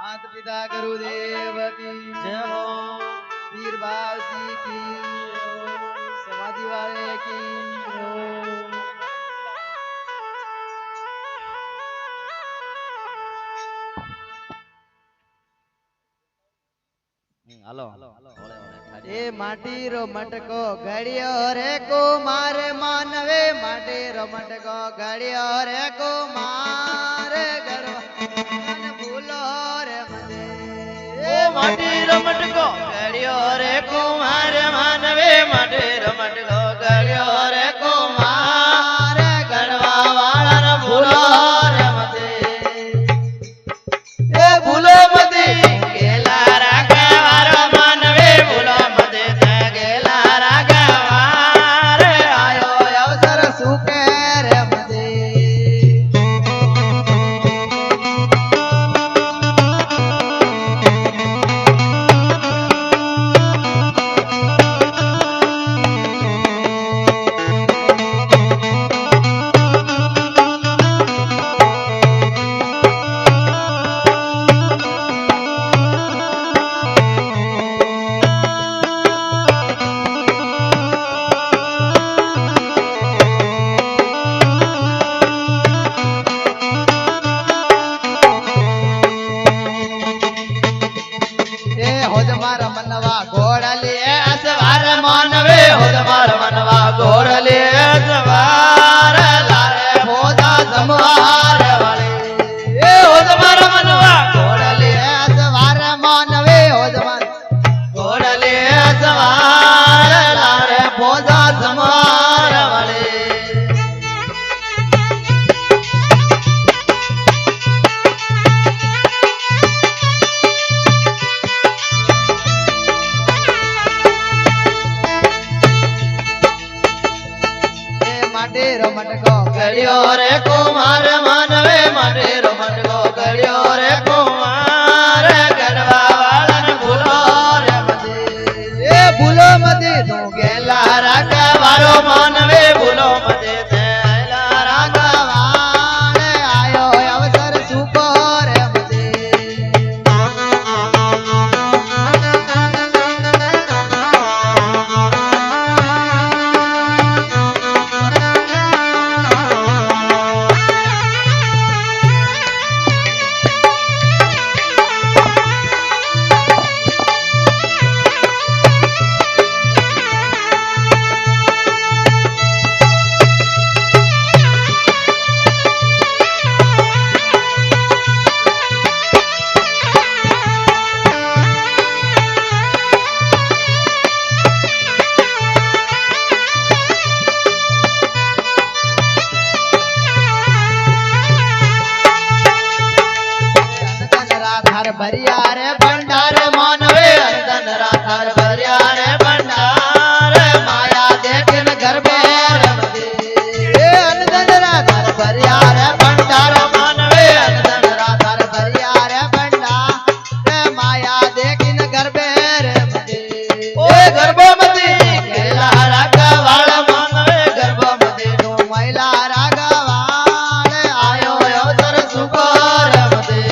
मात पिता गुरुदेव की जय हो। वीर बासी की समाधि वाले की हेलो ए माटी रो मटको घड़ियो रे कुमार मानवे माटी रो मटको घड़ियो रे कुमार गरवा भूलो रे मदे ओ माटी रमट को गड़ियो रे कुमार मानवे माटी रमट को गड़ियो रे कुमार गड़वा वाला न भूलो रे मते ए भूलो मते गेला रागवारो मानवे भूलो मते ते गेला रागवार आयो अवसर सुके रे मदे मनवा घोड़ले असवार मानवे हो तुम्हार मनवा घोड़ले असवार लारे भोदा संहार वाले ए हो तुम्हार मनवा घोड़ले असवार मानवे हो जमान घोड़ले असवार लारे भोदा संहार वाले माटेरो मटको गड़ियो रे कुमार मानवे माटेरो मटको गड़ियो रे कुमार गड़वा वाला न भूलो रे मते ए भूलो मते तू गेला रागवारो मानवे भूलो मते थैला रागवार आयो अवसर सुको रे मते राधार भरिया रे भंडार मानवे अंदन राधार भरिया रे भंडार माया देखन गर्भे रमदे ए अंदन राधार भरिया रे भंडार मानवे अंदन राधार भरिया रे भंडार माया देखिन गर्भे रे मदे ओए गर्भवती गेला रागवाल मानवे गर्भवती नो महिला रागवाल आयो अवसर सुको रमदे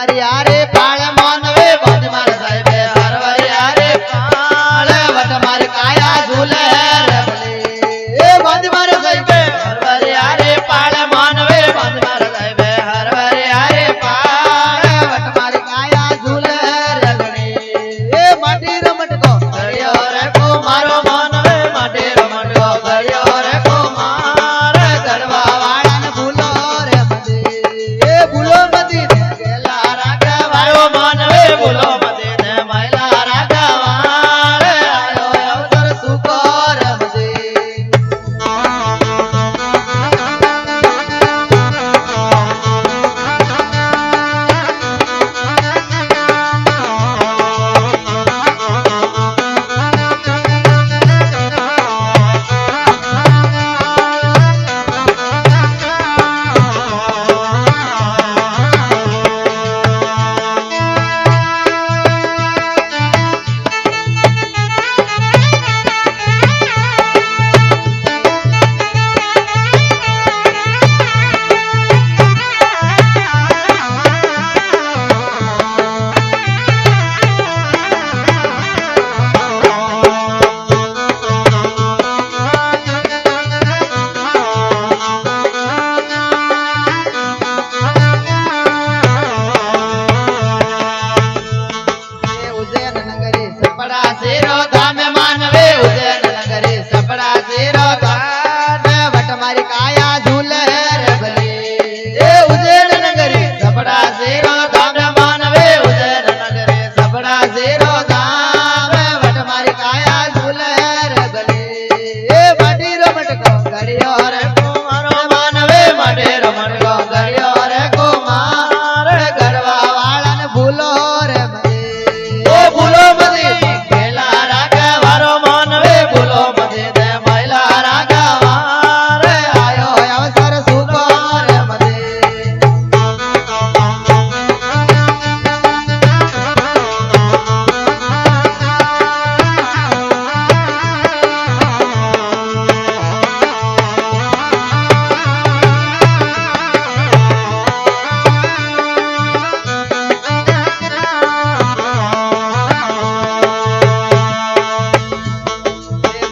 હરવરિયા રે પાળ માનવે બાજ મારે સાહેબે હરવરિયા રે પાળ વટ મારે કાયા ઝૂલે રે ભલે એ બાજ મારે સાહેબે હરવરિયા રે પાળ માનવે બાજ મારે સાહેબે હરવરિયા રે પાળ વટ મારે કાયા ઝૂલે રે ભલે એ માટી રમટકો ગળ્યો રે કુમારો માનવે માટે રમટકો ગળ્યો રે કુમાર ગરવા વાળાને ભૂલો રે મદે એ ભૂલો મદી ને ગેલા રાખવા વાળો માનવે બોલો મતે ને મહિલા રાગવાળ આયો અવસર સુકો રે મદે ઉજ્જૈન નગરી સપડા શેરો ધામે માનવે ઉજ્જૈન નગરી સપડા શેરો ગાને વટ મારી કાયા ઝૂલે રે ભલે એ ઉજ્જૈન નગરી સપડા શેરો ધામે માનવે ઉજ્જૈન નગરે સપડા શેરો ગામે વટ મારી કાયા ઝૂલે રે ભલે એ માટી રમટકો ગળ્યો રે કુમારો માનવે માટે રમટકો ગળ્યો રે કુમાર ગરવા વાળાને ભૂલો રે મદે ઓ ભૂલો મતી પેલા રાગવારો માનવે ભૂલો મતી ને મહિલા રાગવાળ આયો અવસર સુકો રે મદે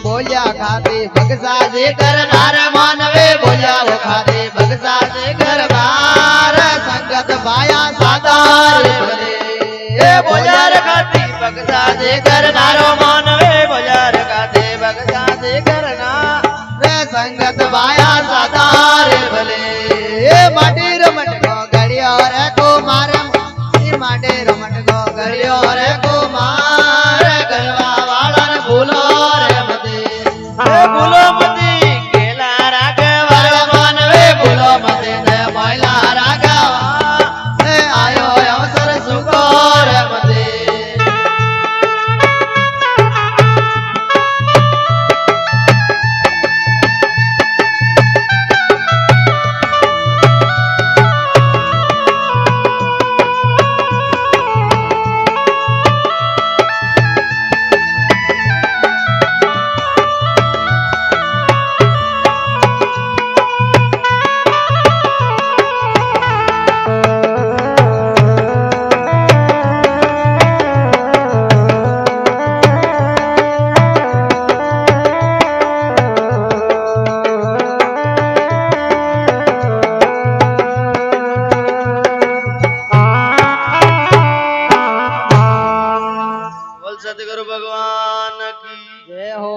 બોલ્યા ખાતી બગસા જે કરનાર માનવે બોલ્યા ખાતે બગસા તે કરનાર સંગત ભાયા સાદાર ભલે એ બોલ્યાર ખાતી બગસા તે કરનારો માનવે બોલ્યાર ખાતે બગસા તે કરનાર રે સંગત ભાયા સાદાર ભલે એ માટી રમટકો ગળ્યો રે કુમાર એ માટી રમટકો ગળ્યો રે કુમાર ગરવા વાળાને ભૂલો રે મદે એ ભૂલો મતી કેલા રાગવાળ માનવે ભૂલો મતી ને મહિલા રાગવાળ એ આયો અવસર સુકો રે મદે બોલ સદગુરુ ભગવાન કી જય હો